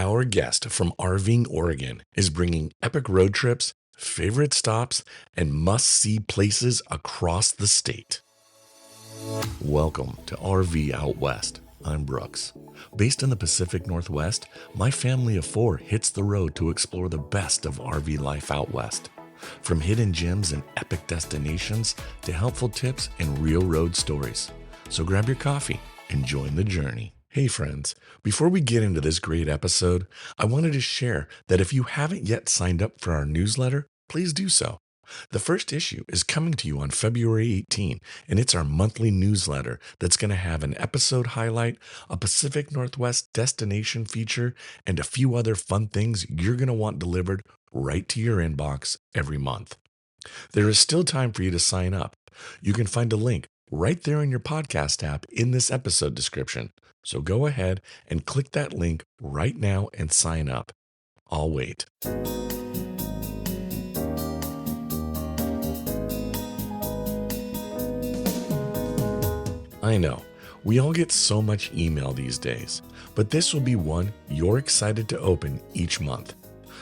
Our guest from RVing Oregon is bringing epic road trips, favorite stops, and must see places across the state. Welcome to RV Out West. I'm Brooks. Based in the Pacific Northwest, my family of four hits the road to explore the best of RV life out west. From hidden gems and epic destinations to helpful tips and real road stories. So grab your coffee and join the journey. Hey friends, before we get into this great episode, I wanted to share that if you haven't yet signed up for our newsletter, please do so. The first issue is coming to you on February 18, and it's our monthly newsletter that's going to have an episode highlight, a Pacific Northwest destination feature, and a few other fun things you're going to want delivered right to your inbox every month. There is still time for you to sign up. You can find a link right there in your podcast app in this episode description. So go ahead and click that link right now and sign up. I'll wait. I know, we all get so much email these days, but this will be one you're excited to open each month.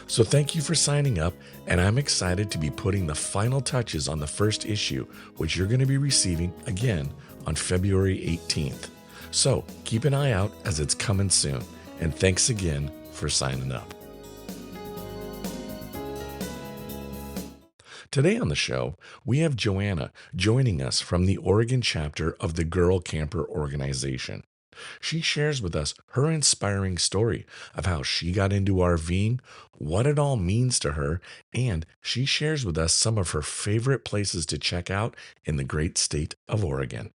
So thank you for signing up, and I'm excited to be putting the final touches on the first issue, which you're going to be receiving again on February 18th. So keep an eye out as it's coming soon, and thanks again for signing up. Today on the show, we have Joanna joining us from the Oregon chapter of the Girl Camper organization. She shares with us her inspiring story of how she got into RVing, what it all means to her, and she shares with us some of her favorite places to check out in the great state of Oregon.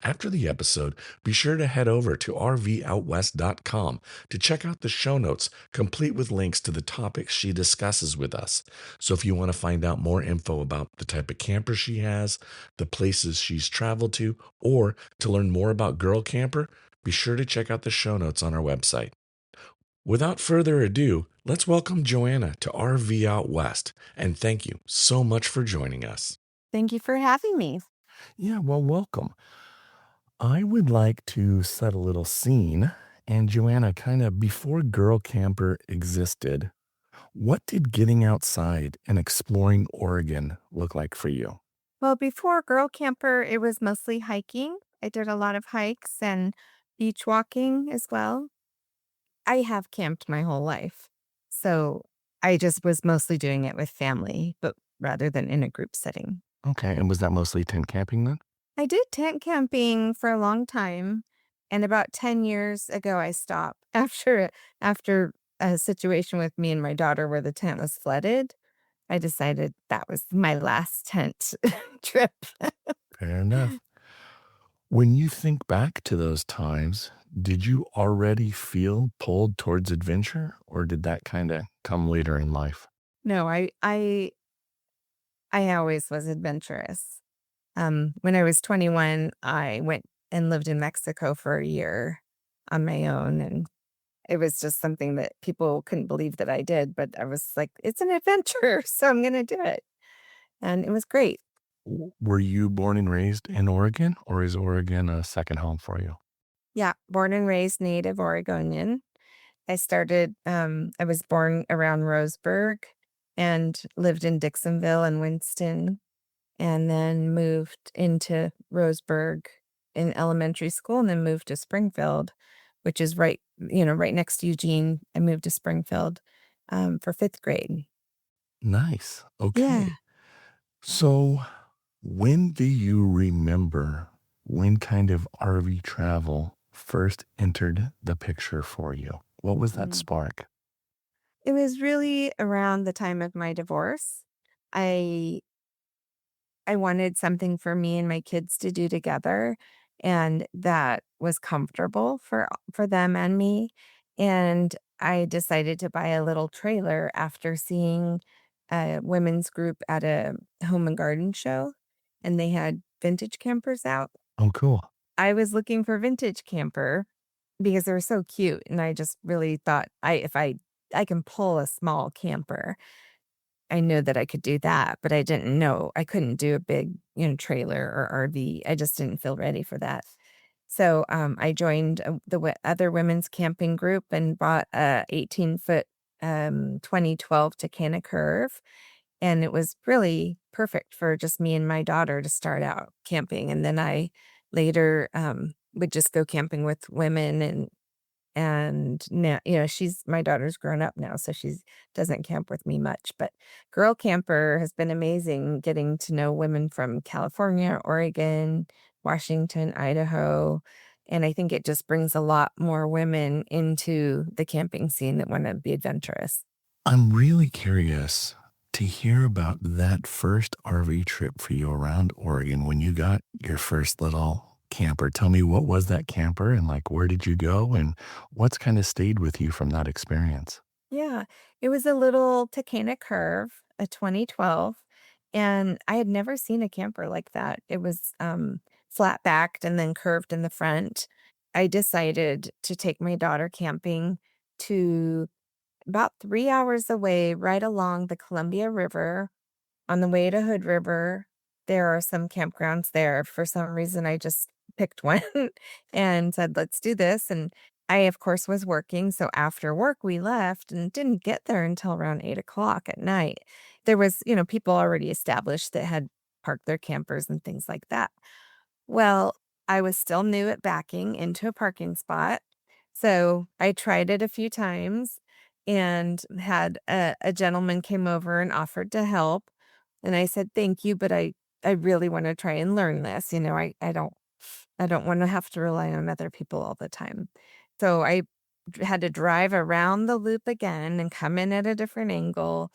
After the episode, be sure to head over to rvoutwest.com to check out the show notes, complete with links to the topics she discusses with us. So if you want to find out more info about the type of camper she has, the places she's traveled to, or to learn more about Girl Camper, be sure to check out the show notes on our website. Without further ado, let's welcome Joanna to RV Out West, and thank you so much for joining us. Thank you for having me. Yeah, well, welcome. I would like to set a little scene. And Joanna, kind of before Girl Camper existed, what did getting outside and exploring Oregon look like for you? Well, before Girl Camper, it was mostly hiking. I did a lot of hikes and beach walking as well. I have camped my whole life. So I just was mostly doing it with family, but rather than in a group setting. Okay, and was that mostly tent camping then? I did tent camping for a long time. And about 10 years ago, I stopped after a situation with me and my daughter where the tent was flooded. I decided that was my last tent trip. Fair enough. When you think back to those times, did you already feel pulled towards adventure, or did that kind of come later in life? No, I always was adventurous. When I was 21, I went and lived in Mexico for a year on my own, and it was just something that people couldn't believe that I did, but I was like, "It's an adventure, so I'm gonna do it." And it was great. Were you born and raised in Oregon, or is Oregon a second home for you? Yeah, born and raised native Oregonian. I was born around Roseburg and lived in Dixonville and Winston, and then moved into Roseburg in elementary school and then moved to Springfield, which is right next to Eugene. I moved to Springfield for fifth grade. Nice. Yeah. Okay. So, when do you remember when kind of RV travel first entered the picture for you? What was that Mm. spark? It was really around the time of my divorce. I I wanted something for me and my kids to do together, and that was comfortable for them and me, and I decided to buy a little trailer after seeing a women's group at a home and garden show, and they had vintage campers out. Oh, cool. I was looking for vintage camper because they were so cute, and I just really thought if I can pull a small camper, I knew that I could do that, but I didn't know I couldn't do a big, trailer or RV. I just didn't feel ready for that. So, I joined, other women's camping group and bought a 18-foot, 2012 Takana Curve, and it was really perfect for just me and my daughter to start out camping, and then I later, would just go camping with women and now, she's my daughter's grown up now, so she's doesn't camp with me much, but Girl Camper has been amazing getting to know women from California, Oregon, Washington, Idaho, and I think it just brings a lot more women into the camping scene that wanna be adventurous. I'm really curious to hear about that first RV trip for you around Oregon when you got your first little camper. Tell me, what was that camper and like where did you go and what's kind of stayed with you from that experience? Yeah, it was a little Takana Curve, a 2012, and I had never seen a camper like that. It was, flat backed and then curved in the front. I decided to take my daughter camping to about 3 hours away, right along the Columbia River. On the way to Hood River, there are some campgrounds there. For some reason, I just picked one and said, "Let's do this." And I, of course, was working. So after work, we left and didn't get there until around 8 o'clock at night. There was, people already established that had parked their campers and things like that. Well, I was still new at backing into a parking spot. So I tried it a few times and had a gentleman came over and offered to help. And I said, thank you, but I really want to try and learn this. I don't want to have to rely on other people all the time. So I had to drive around the loop again and come in at a different angle.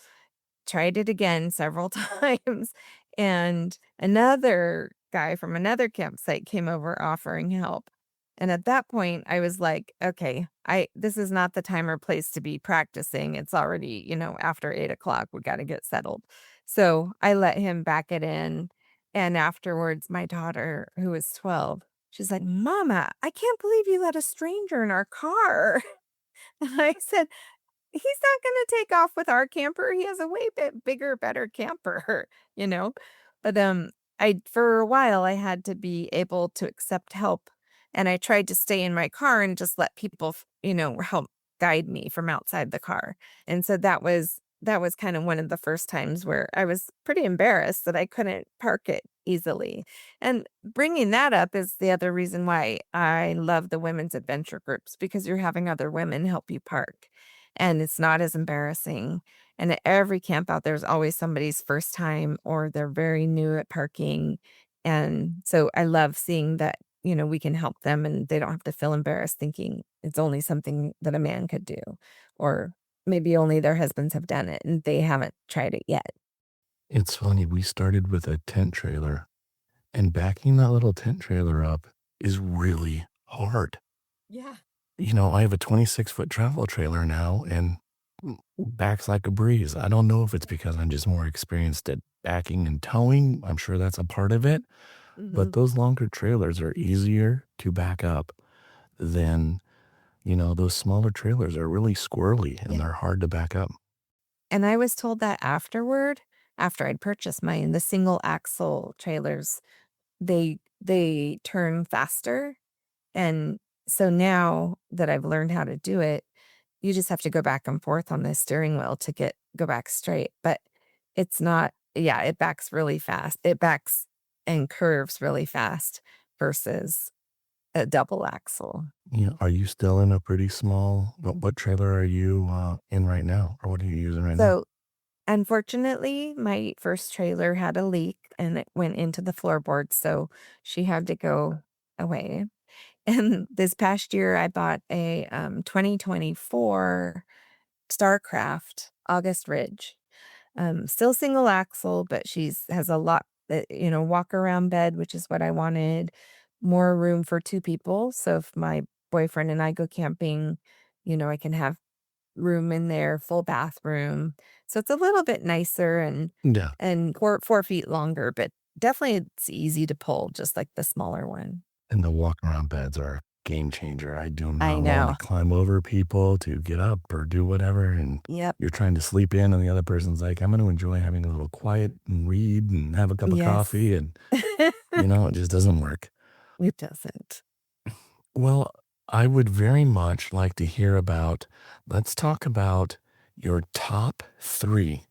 Tried it again several times, and another guy from another campsite came over offering help. And at that point, I was like, "Okay, I this is not the time or place to be practicing. It's already, after 8 o'clock. We gotta get settled." So, I let him back it in, and afterwards, my daughter, who was 12, she's like, "Mama, I can't believe you let a stranger in our car." And I said, he's not gonna take off with our camper, he has a way bigger, better camper, you know? But, I for a while, I had to be able to accept help, and I tried to stay in my car and just let people help guide me from outside the car, and so that was kind of one of the first times where I was pretty embarrassed that I couldn't park it easily, and bringing that up is the other reason why I love the women's adventure groups, because you're having other women help you park and it's not as embarrassing. And at every camp out there's always somebody's first time or they're very new at parking. And so I love seeing that, we can help them and they don't have to feel embarrassed thinking it's only something that a man could do, or maybe only their husbands have done it and they haven't tried it yet. It's funny, we started with a tent trailer and backing that little tent trailer up is really hard. Yeah. I have a 26-foot travel trailer now and backs like a breeze. I don't know if it's because I'm just more experienced at backing and towing. I'm sure that's a part of it, but Mhm. those longer trailers are easier to back up than, those smaller trailers are really squirrely and Yeah. they're hard to back up. And I was told that afterward, after I'd purchased mine, the single axle trailers, they turn faster. And so now that I've learned how to do it, you just have to go back and forth on the steering wheel to go back straight, but it's not, yeah, it backs really fast. It backs and curves really fast versus a double axle. Are you still in a pretty small, what trailer are you in right now? Or what are you using right now? So, unfortunately, my first trailer had a leak and it went into the floorboard, so she had to go away. And this past year, I bought a, 2024 Starcraft August Ridge. Still single axle, but she's has a lot, walk around bed, which is what I wanted. More room for 2 people. So if my boyfriend and I go camping, I can have room in there, full bathroom. So it's a little bit nicer Yeah. and 4 feet longer, but definitely it's easy to pull, just like the smaller one. And the walk around beds are a game changer. I do I not want to know. climb over people to get up or do whatever. And Yep. you're trying to sleep in, and the other person's like, I'm going to enjoy having a little quiet and read and have a cup of Yes. coffee. And, it just doesn't work. It doesn't. Well, I would very much like to hear about, let's talk about your top 3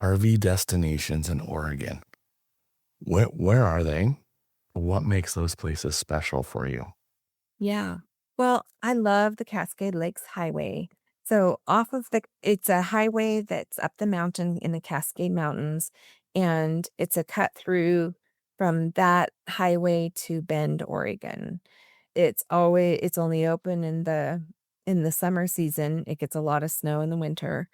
RV destinations in Oregon. Where are they? What makes those places special for you? Yeah. Well, I love the Cascade Lakes Highway. So off of it's a highway that's up the mountain in the Cascade Mountains, and it's a cut through from that highway to Bend, Oregon. It's only open in the summer season. It gets a lot of snow in the winter,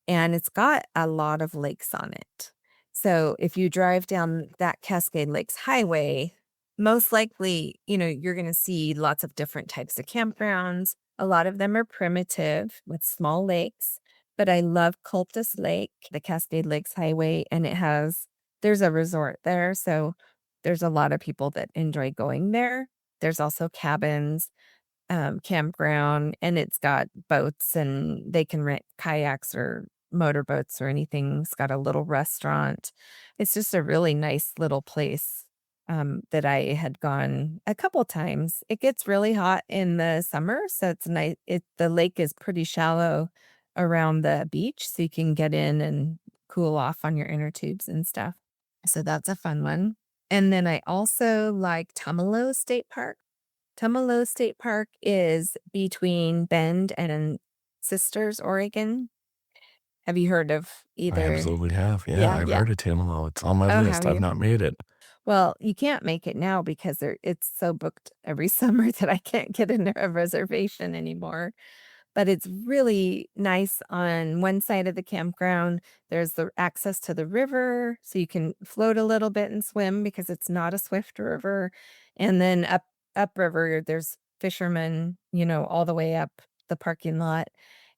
and it's got a lot of lakes on it. So if you drive down that Cascade Lakes Highway, most likely, you're going to see lots of different types of campgrounds. A lot of them are primitive with small lakes, but I love Cultus Lake, the Cascade Lakes Highway, and there's a resort there. So there's a lot of people that enjoy going there. There's also cabins, campground, and it's got boats, and they can rent kayaks or motorboats or anything. It's got a little restaurant. It's just a really nice little place, that I had gone a couple times. It gets really hot in the summer, so it's nice. The lake is pretty shallow around the beach, so you can get in and cool off on your inner tubes and stuff. So that's a fun one. And then I also like Tumalo State Park. Tumalo State Park is between Bend and Sisters, Oregon. Have you heard of I either? absolutely have. Yeah, Yeah, I've yeah. heard of Tamalo. It's on my Oh, have list. I've you? not made it. Well, you can't make it now because it's so booked every summer that I can't get a reservation anymore. But it's really nice on one side of the campground. There's the access to the river, so you can float a little bit and swim because it's not a swift river. And then upriver, there's fishermen, all the way up the parking lot.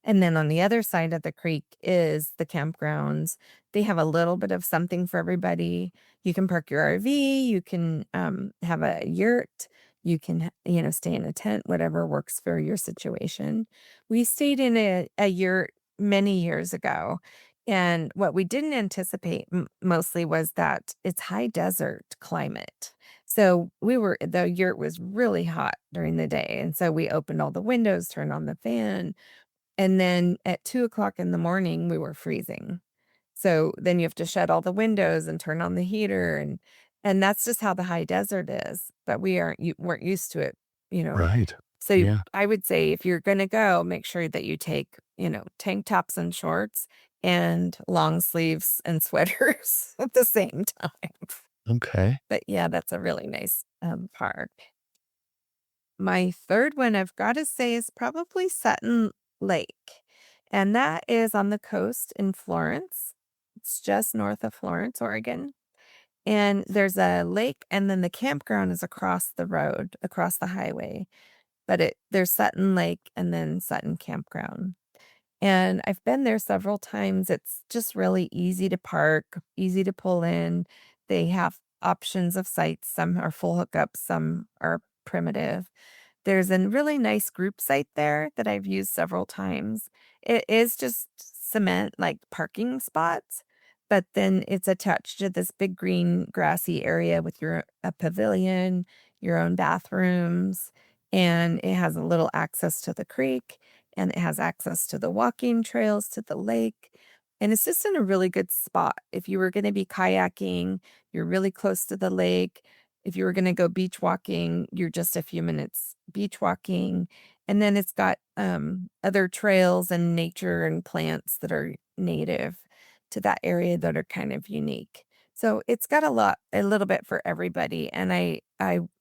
And then on the other side of the creek is the campgrounds. They have a little bit of something for everybody. You can park your RV, you can have a yurt, you can, stay in a tent, whatever works for your situation. We stayed in a yurt many years ago, and what we didn't anticipate mostly was that it's high desert climate. So the yurt was really hot during the day, and so we opened all the windows, turned on the fan, and then at 2 o'clock in the morning, we were freezing. So then you have to shut all the windows and turn on the heater, and that's just how the high desert is, but weren't used to it, you know. Right. So Yeah. I would say if you're gonna go, make sure that you take, tank tops and shorts and long sleeves and sweaters at the same time. Okay. But yeah, that's a really nice, park. My 3rd one I've gotta say is probably Sutton Lake, and that is on the coast in Florence. It's just north of Florence, Oregon, and there's a lake, and then the campground is across the road, across the highway, but there's Sutton Lake and then Sutton Campground. And I've been there several times. It's just really easy to park, easy to pull in. They have options of sites. Some are full hookups, some are primitive. There's a really nice group site there that I've used several times. It is just cement, like parking spots, but then it's attached to this big green grassy area with a pavilion, your own bathrooms, and it has a little access to the creek, and it has access to the walking trails to the lake. And it's just in a really good spot. If you were going to be kayaking, you're really close to the lake. If you were gonna go beach walking, you're just a few minutes beach walking, and then it's got, other trails and nature and plants that are native to that area that are kind of unique. So it's got a little bit for everybody, and I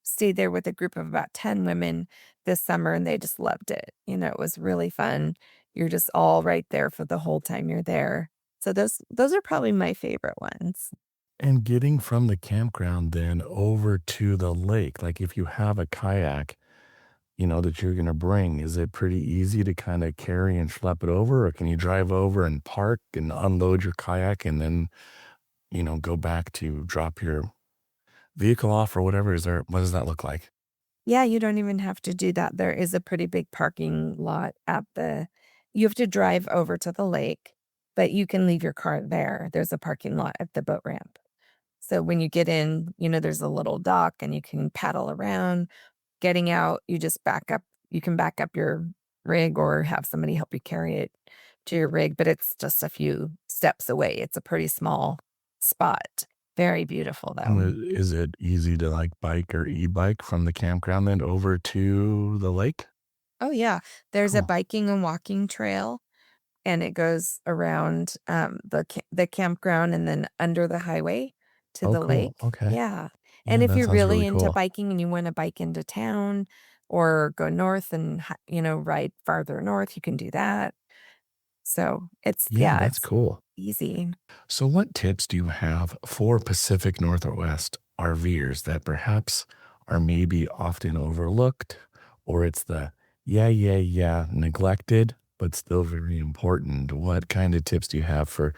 stayed there with a group of about 10 women this summer, and they just loved it. It was really fun. You're just all right there for the whole time you're there. So those are probably my favorite ones. And getting from the campground then over to the lake, like if you have a kayak, that you're gonna bring, is it pretty easy to kinda carry and schlep it over, or can you drive over and park and unload your kayak and then, go back to drop your vehicle off or whatever? What does that look like? Yeah, you don't even have to do that. There is a pretty big parking lot you have to drive over to the lake, but you can leave your car there. There's a parking lot at the boat ramp. So when you get in, there's a little dock and you can paddle around, getting out, you just back up. You can back up your rig or have somebody help you carry it to your rig, but it's just a few steps away. It's a pretty small spot. Very beautiful though. Is it easy to like bike or e-bike from the campground then over to the lake? Oh yeah, there's a Cool. biking and walking trail and it goes around, the campground and then under the highway to Oh, the cool. lake. Okay. Yeah, and Yeah, if that you're sounds really really into cool. biking and you wanna bike into town or go north and ride farther north, you can do that. So, Yeah, that's it's cool. easy. So, what tips do you have for Pacific Northwest RVers that perhaps are maybe often overlooked, or it's the yeah, neglected, but still very important? What kind of tips do you have for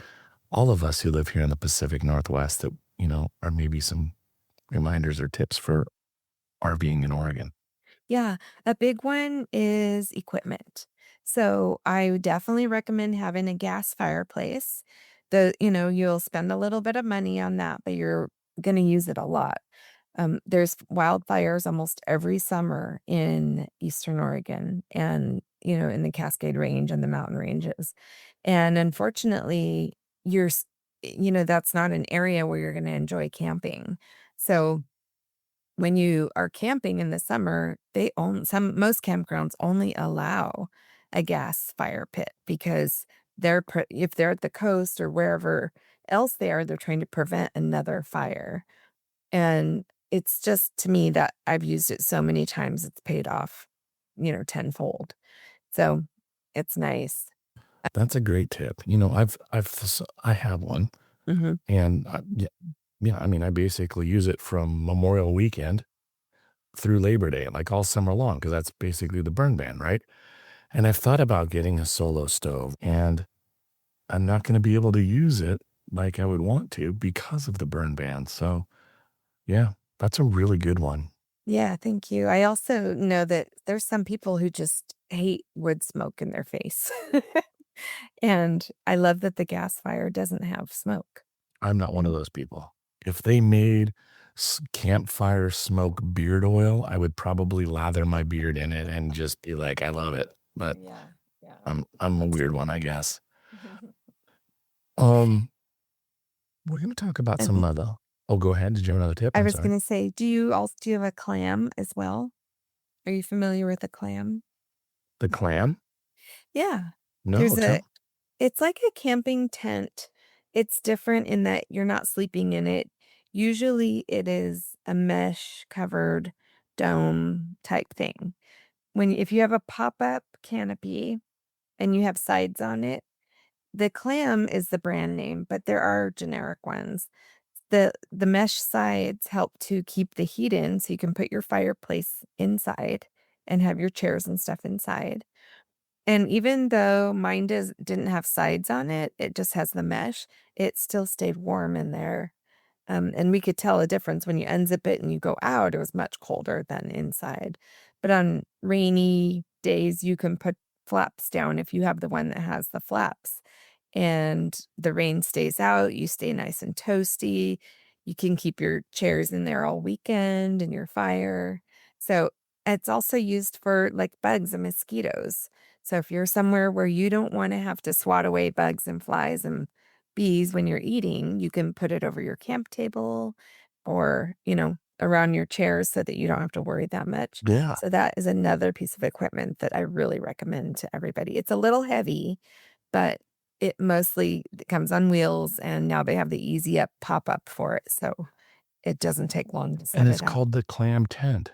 all of us who live here in the Pacific Northwest that, are maybe some reminders or tips for RVing in Oregon? Yeah, a big one is equipment. So I would definitely recommend having a gas fireplace. You'll spend a little bit of money on that, but you're going to use it a lot. There's wildfires almost every summer in Eastern Oregon and, in the Cascade Range and the mountain ranges. And unfortunately, that's not an area where you're going to enjoy camping. So when you are camping in the summer, most campgrounds only allow a gas fire pit because if they're at the coast or wherever else they're trying to prevent another fire. And it's just to me that I've used it so many times, it's paid off, tenfold. So it's nice. That's a great tip. I have one, Mhm. and yeah, yeah. I mean, I basically use it from Memorial Weekend through Labor Day, like all summer long, because that's basically the burn ban, right? And I've thought about getting a solo stove, and I'm not going to be able to use it like I would want to because of the burn ban. So, yeah, that's a really good one. Yeah, thank you. I also know that there's some people who just hate wood smoke in their face. And I love that the gas fire doesn't have smoke. I'm not one of Mm. those people. If they made campfire smoke beard oil, I would probably lather my beard in it and just be like, I love it. But Yeah, yeah. I'm a weird one, I guess. Um, we're gonna talk about And some other. Oh, go ahead. Did you have another tip? I I'm was sorry. gonna say, do you have a clam as well? Are you familiar with a clam? The clam? Yeah. No, There's a tell. It's like a camping tent. It's different in that you're not sleeping in it. Usually it is a mesh covered dome type thing. If you have a pop-up canopy and you have sides on it, the clam is the brand name, but there are generic ones. The mesh sides help to keep the heat in so you can put your fireplace inside and have your chairs and stuff inside. And even though mine didn't have sides on it, it just has the mesh, it still stayed warm in there. And we could tell a difference when you unzip it and you go out, it was much colder than inside. But on rainy days, you can put flaps down if you have the one that has the flaps and the rain stays out, you stay nice and toasty. You can keep your chairs in there all weekend and your fire. So it's also used for like bugs and mosquitoes. So if you're somewhere where you don't want to have to swat away bugs and flies and bees when you're eating, you can put it over your camp table or, around your chairs so that you don't have to worry that much. Yeah. So that is another piece of equipment that I really recommend to everybody. It's a little heavy, but it mostly comes on wheels, and now they have the easy up pop-up for it, so it doesn't take long to And set it's it up. called the clam tent.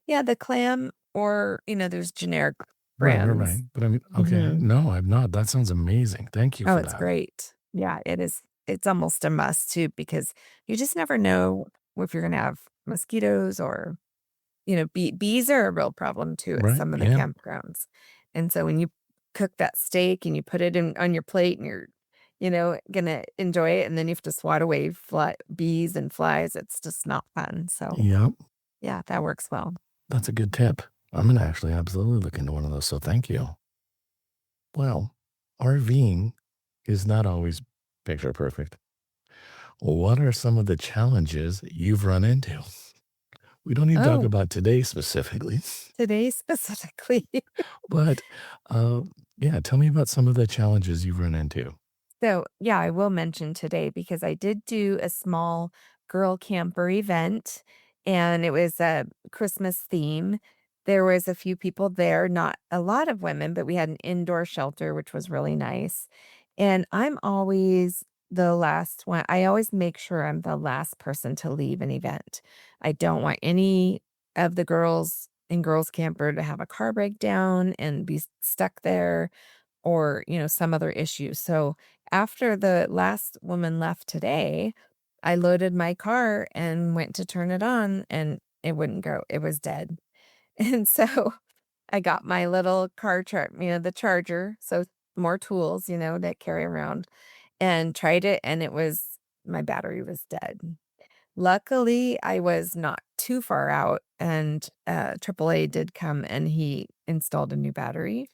Yeah, the clam or, there's generic Right. brands. But I mean, okay. Mhm. No, I've not. That sounds amazing. Thank you Oh, for it's that. great. Yeah, it is. It's almost a must too because you just never know if you're gonna have mosquitoes or, bees are a real problem too at Right. some of the Yeah. campgrounds. And so when you cook that steak and you put it in on your plate and you're, gonna enjoy it and then you have to swat away bees and flies, it's just not fun. So Yep. yeah, that works well. That's a good tip. I'm gonna actually absolutely look into one of those. So thank you. Well, RVing is not always picture perfect. What are some of the challenges you've run into? We don't need to talk Oh, about today specifically, today specifically. but, uh, yeah, tell me about some of the challenges you've run into. So, yeah, I will mention today because I did do a small girl camper event and it was a Christmas theme. There was a few people there, not a lot of women, but we had an indoor shelter, which was really nice. And I'm always the last one. I always make sure I'm the last person to leave an event. I don't want any of the girls in girls camper to have a car breakdown and be stuck there or, some other issue. So after the last woman left today, I loaded my car and went to turn it on and it wouldn't go. It was dead. And so I got my little car the charger. So more tools, to carry around and tried it and my battery was dead. Luckily, I was not too far out and AAA did come and he installed a new battery.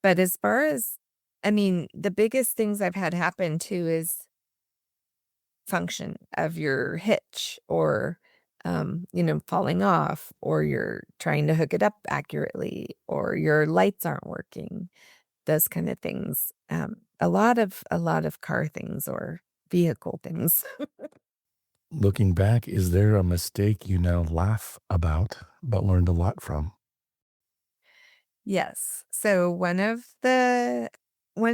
But as far as the biggest things I've had happen too is function of your hitch or, falling off, or you're trying to hook it up accurately, or your lights aren't working, those kind of things. A lot of car things or vehicle things. Looking back, is there a mistake you now laugh about, but learned a lot from? Yes. So one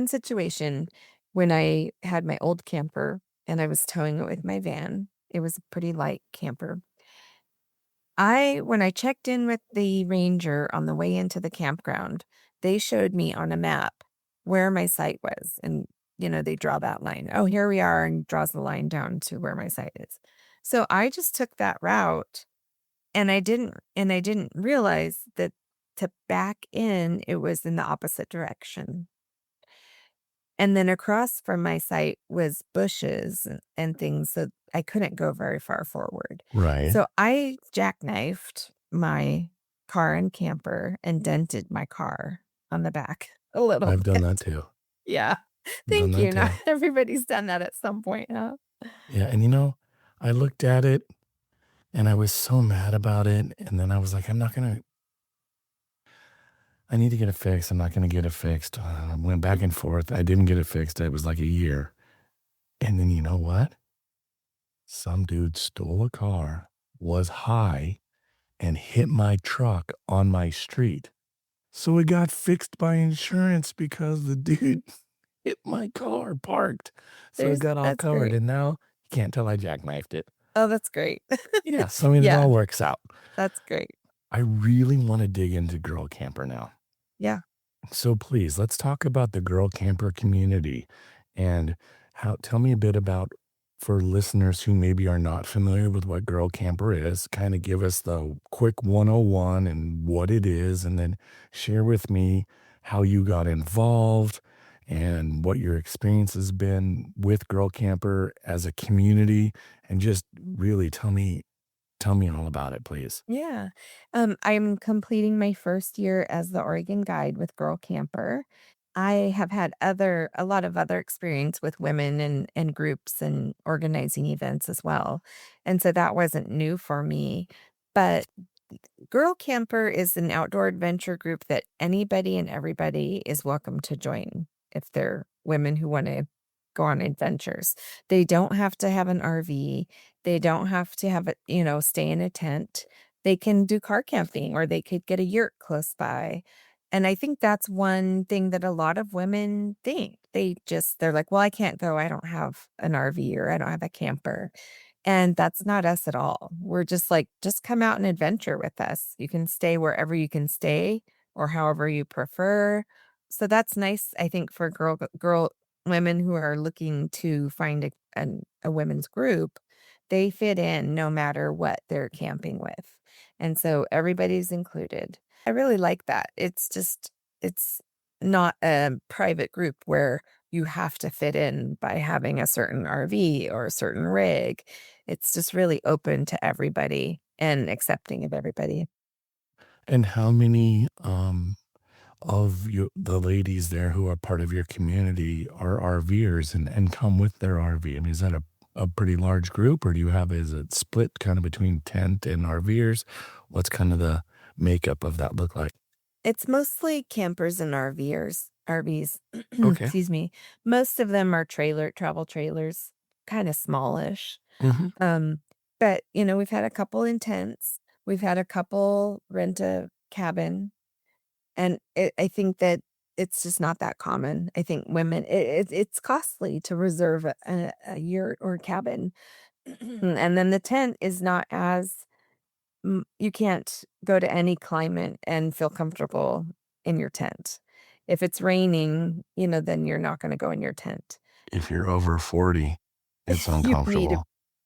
situation when I had my old camper and I was towing it with my van, it was a pretty light camper. When I checked in with the ranger on the way into the campground, they showed me on a map where my site was. And, they draw that line. Oh, here we are, and draws the line down to where my site is. So I just took that route and I didn't realize that to back in, it was in the opposite direction. And then across from my site was bushes and things, so I couldn't go very far forward. Right. So I jackknifed my car and camper and dented my car on the back a little I've done bit. that too. Yeah. Done Thank that you. Not too. everybody's done that at some point, huh? Yeah, and I looked at it and I was so mad about it, and then I was like, I need to get it fixed. I'm not gonna get it fixed. I went back and forth. I didn't get it fixed. It was like a year. And then you know what? Some dude stole a car, was high, and hit my truck on my street. So it got fixed by insurance because the dude hit my car parked. So it got all That's covered. great. And now you can't tell I jackknifed it. Oh, that's great. Yeah. So I mean, it Yeah, all works out. that's great. I really want to dig into Girl Camper now. Yeah. So please, let's talk about the girl camper community and tell me a bit about, for listeners who maybe are not familiar with what girl camper is, kind of give us the quick 101 and what it is, and then share with me how you got involved and what your experience has been with girl camper as a community, and just really tell me all about it, please. Yeah. I'm completing my first year as the Oregon guide with Girl Camper. I have had a lot of other experience with women and groups and organizing events as well. And so that wasn't new for me. But Girl Camper is an outdoor adventure group that anybody and everybody is welcome to join if they're women who want to go on adventures. They don't have to have an RV. They don't have to stay in a tent. They can do car camping or they could get a yurt close by. And I think that's one thing that a lot of women think. They're like, well, I can't go. I don't have an RV or I don't have a camper. And that's not us at all. We're just like, just come out and adventure with us. You can stay wherever you can stay or however you prefer. So that's nice, I think, for girl women who are looking to find a women's group. They fit in no matter what they're camping with. And so everybody's included. I really like that. It's not a private group where you have to fit in by having a certain RV or a certain rig. It's just really open to everybody and accepting of everybody. And how many of the ladies there who are part of your community are RVers and come with their RV? I mean, is that a a pretty large group, or do you have is it split kind of between tent and RVers? What's kind of the makeup of that look like? It's mostly campers and RVs. Okay. Excuse me. Most of them are travel trailers, kind of smallish. Mhm. Um, but we've had a couple in tents. We've had a couple rent a cabin, and I think that it's just not that common. I think women, it's costly to reserve a yurt or cabin, and then the tent is not as you can't go to any climate and feel comfortable in your tent. If it's raining, then you're not gonna go in your tent. If you're over 40, it's You need a uncomfortable.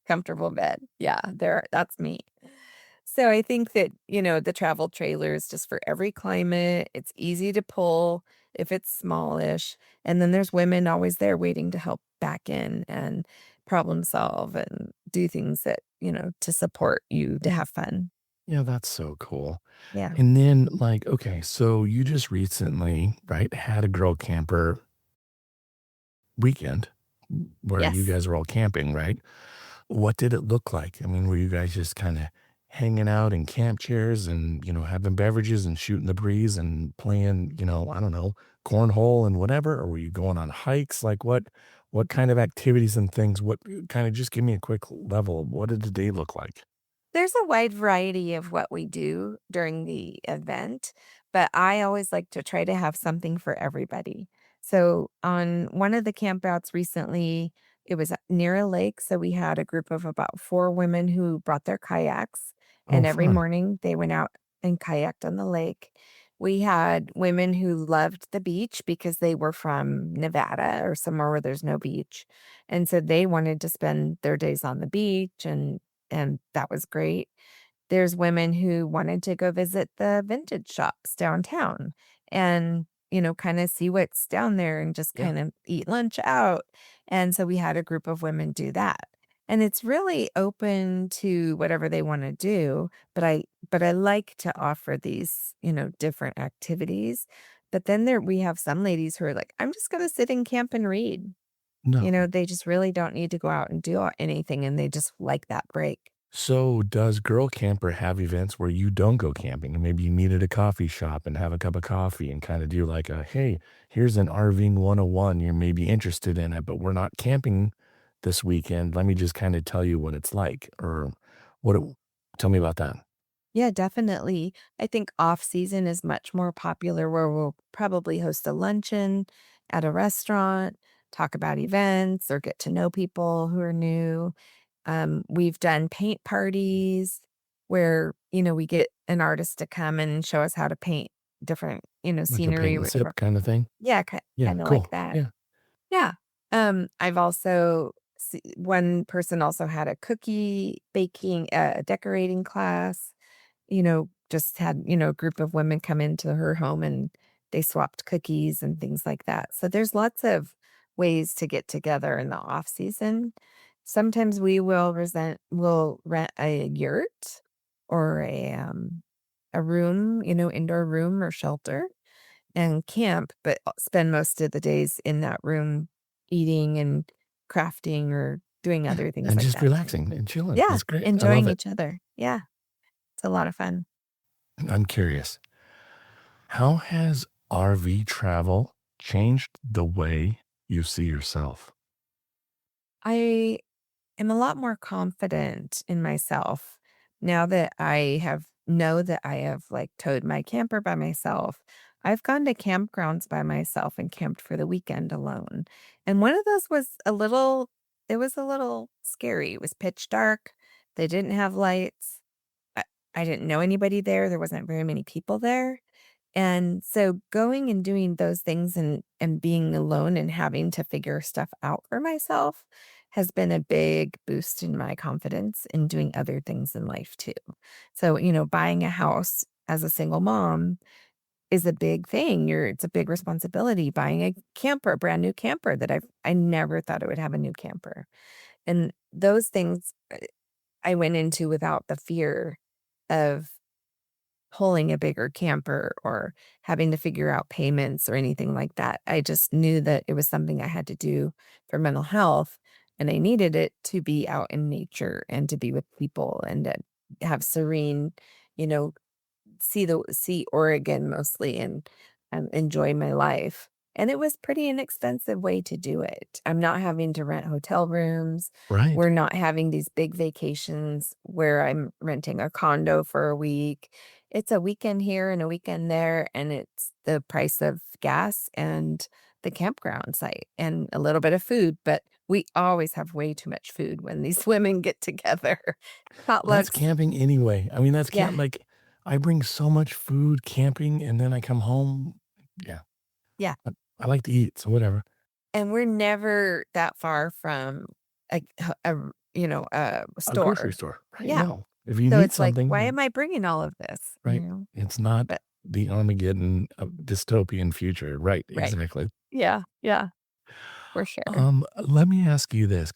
comfortable bed. Yeah, that's me. So I think that, the travel trailer is just for every climate. It's easy to pull if it's smallish. And then there's women always there waiting to help back in and problem solve and do things that, to support you to have fun. Yeah, that's so cool. Yeah. And then, like, okay, so you just recently, right, had a girl camper weekend where you Yes. guys were all camping, right? What did it look like? I mean, were you guys just kind of hanging out in camp chairs and, having beverages and shooting the breeze and playing, I don't know, cornhole and whatever? Or were you going on hikes? Like what kind of activities and things? What kind of just give me a quick level. What did the day look like? There's a wide variety of what we do during the event, but I always like to try to have something for everybody. So, on one of the campouts recently, it was near a lake. So, we had a group of about 4 women who brought their kayaks, Oh, and every fun. morning they went out and kayaked on the lake. We had women who loved the beach because they were from Nevada or somewhere where there's no beach. And so they wanted to spend their days on the beach and that was great. There's women who wanted to go visit the vintage shops downtown and, kinda see what's down there and just Yeah. kind of eat lunch out, and so we had a group of women do that. And it's really open to whatever they wanna do, but I like to offer these, different activities. But then we have some ladies who are like, "I'm just gonna sit in camp and read." No. They just really don't need to go out and do anything, and they just like that break. So does Girl Camper have events where you don't go camping and maybe you meet at a coffee shop and have a cup of coffee and kind of do like a, hey, here's an RVing 101. You're maybe interested in it, but we're not camping this weekend. Let me just kind of tell you what it's like or what it, tell me about that. Yeah, definitely. I think off season is much more popular where we'll probably host a luncheon at a restaurant, talk about events or get to know people who are new. We've done paint parties where, we get an artist to come and show us how to paint different, Like a paint scenery. and sip kind of thing. Yeah, Yeah, kind of like cool. that. Yeah. Yeah. I've also one person also had a cookie baking, decorating class. Just had, a group of women come into her home and they swapped cookies and things like that. So there's lots of ways to get together in the off season. Sometimes we'll rent a yurt or a room, indoor room or shelter and camp, but spend most of the days in that room eating and crafting or doing Yeah. other things And like just that. relaxing and chilling. Yeah, That's great. I love enjoying it. each other. Yeah, it's a lot of fun. I'm curious. How has RV travel changed the way you see yourself? I am a lot more confident in myself now that I have like towed my camper by myself. I've gone to campgrounds by myself and camped for the weekend alone. And one of those was it was a little scary. It was pitch dark. They didn't have lights. I, I didn't know anybody there. There wasn't very many people there. And so going and doing those things and being alone and having to figure stuff out for myself has been a big boost in my confidence in doing other things in life too. So, buying a house as a single mom is a big thing. It's a big responsibility buying a camper, a brand new camper that I never thought I would have a new camper. And those things I went into without the fear of pulling a bigger camper or having to figure out payments or anything like that. I just knew that it was something I had to do for mental health. and I needed it to be out in nature and to be with people and to have serene, you know, see Oregon mostly and enjoy my life. And it was pretty inexpensive way to do it. I'm not having to rent hotel rooms. Right. We're not having these big vacations where I'm renting a condo for a week. It's a weekend here and a weekend there, and it's the price of gas and the campground site and a little bit of food. But we always have way too much food when these women get together. Well, that's Potlucks. camping anyway. I mean, that's Yeah. camp like, I bring so much food camping, and then I come home. Yeah. Yeah. I like to eat, so whatever. And we're never that far from a A grocery store. store. Right, Yeah. no. If you So need it's like, something, why you am I bringing all of this? right? It's not But the Armageddon of dystopian future. Right, right. exactly. Yeah. Yeah. For sure. Let me ask you this.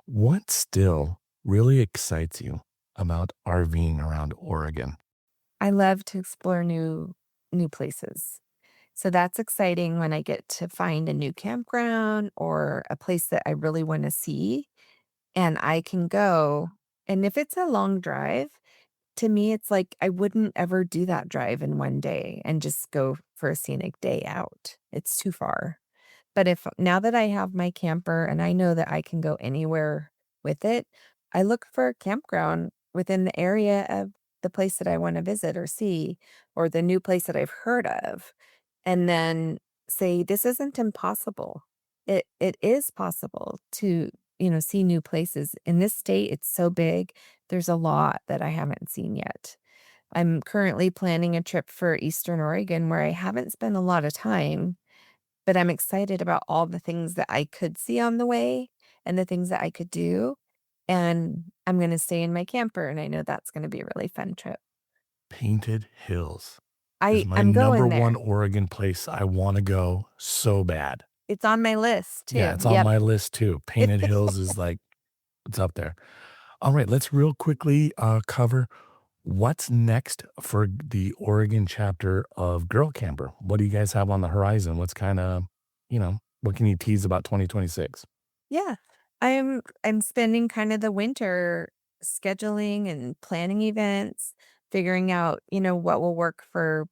What still really excites you about RVing around Oregon? I love to explore new places. So that's exciting when I get to find a new campground or a place that I really want to see and I can go. And if it's a long drive, to me, it's like I wouldn't ever do that drive in one day and just go for a scenic day out. It's too far. But if now that I have my camper and I know that I can go anywhere with it, I look for a campground within the area of the place that I want to visit or see, or the new place that I've heard of, and then say, this isn't impossible. It is possible to, see new places. In this state, it's so big. There's a lot that I haven't seen yet. I'm currently planning a trip for Eastern Oregon where I haven't spent a lot of time, but I'm excited about all the things that I could see on the way and the things that I could do. And I'm going to stay in my camper, and I know that's going to be a really fun trip. Painted Hills is my I'm number going one there. Oregon place I wanna go so bad. It's on my list Yeah, too. it's on Yep. my list too. Painted Hills is like it's up there. Alright, let's real quickly, cover what's next for the Oregon chapter of Girl Camper. What do you guys have on the horizon? What's kinda, what can you tease about 2026? Yeah. I'm spending kind of the winter scheduling and planning events, figuring out, what will work for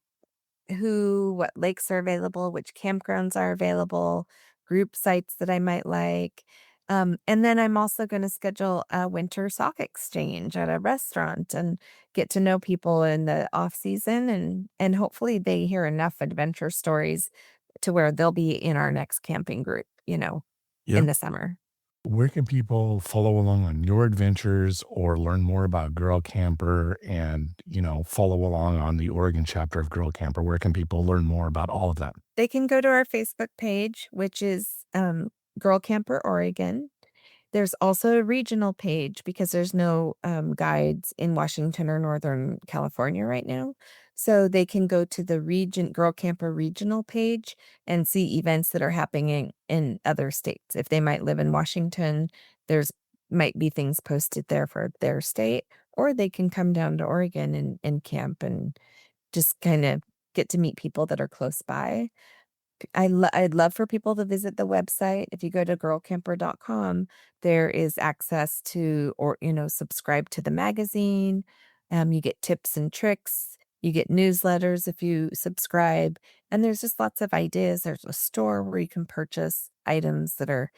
what lakes are available, which campgrounds are available, group sites that I might like. And then I'm also going to schedule a winter sock exchange at a restaurant and get to know people in the off season and hopefully they hear enough adventure stories to where they'll be in our next camping group, in Yep. the summer. Where can people follow along on your adventures or learn more about Girl Camper and, follow along on the Oregon chapter of Girl Camper? Where can people learn more about all of that? They can go to our Facebook page, which is Girl Camper Oregon. There's also a regional page because there's no guides in Washington or Northern California right now. So they can go to the Girl Camper regional page and see events that are happening in other states. If they might live in Washington, there's might be things posted there for their state, or they can come down to Oregon and camp and just kind of get to meet people that are close by. I'd love for people to visit the website. If you go to girlcamper.com, there is access to or, subscribe to the magazine. You get tips and tricks. You get newsletters if you subscribe. And there's just lots of ideas. There's a store where you can purchase items that are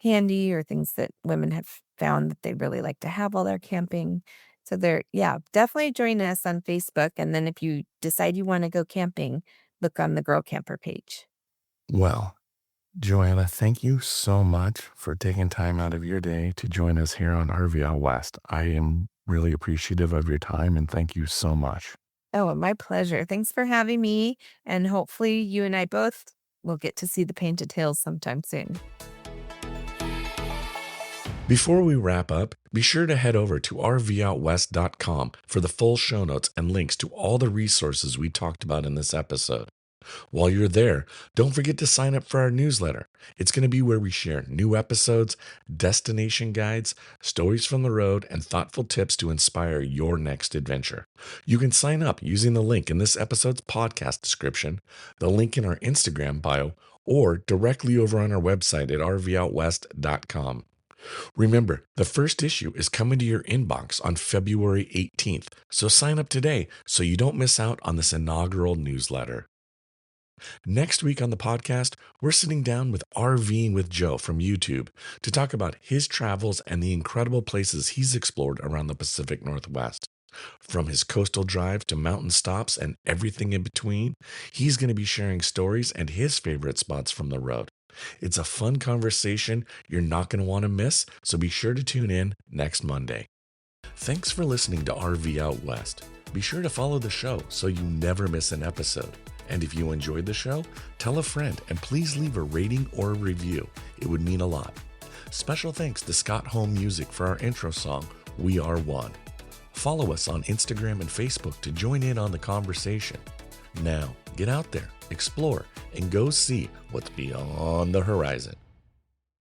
handy or things that women have found that they really like to have while they're camping. So yeah, definitely join us on Facebook. And then if you decide you want to go camping, look on the Girl Camper page. Well, Joanna, thank you so much for taking time out of your day to join us here on RV Out West. I am really appreciative of your time and thank you so much. Oh, my pleasure. Thanks for having me. And hopefully you and I both will get to see the Painted Hills sometime soon. Before we wrap up, be sure to head over to rvoutwest.com for the full show notes and links to all the resources we talked about in this episode. While you're there, don't forget to sign up for our newsletter. It's going to be where we share new episodes, destination guides, stories from the road, and thoughtful tips to inspire your next adventure. You can sign up using the link in this episode's podcast description, the link in our Instagram bio, or directly over on our website at rvoutwest.com. Remember, the first issue is coming to your inbox on February 18th, so sign up today so you don't miss out on this inaugural newsletter. Next week on the podcast, we're sitting down with RVing with Joe from YouTube to talk about his travels and the incredible places he's explored around the Pacific Northwest. From his coastal drive to mountain stops and everything in between, he's going to be sharing stories and his favorite spots from the road. It's a fun conversation you're not going to want to miss, so be sure to tune in next Monday. Thanks for listening to RV Out West. Be sure to follow the show so you never miss an episode. And if you enjoyed the show, tell a friend and please leave a rating or a review. It would mean a lot. Special thanks to Scott Home Music for our intro song, We Are One. Follow us on Instagram and Facebook to join in on the conversation. Now, get out there, explore, and go see what's beyond the horizon.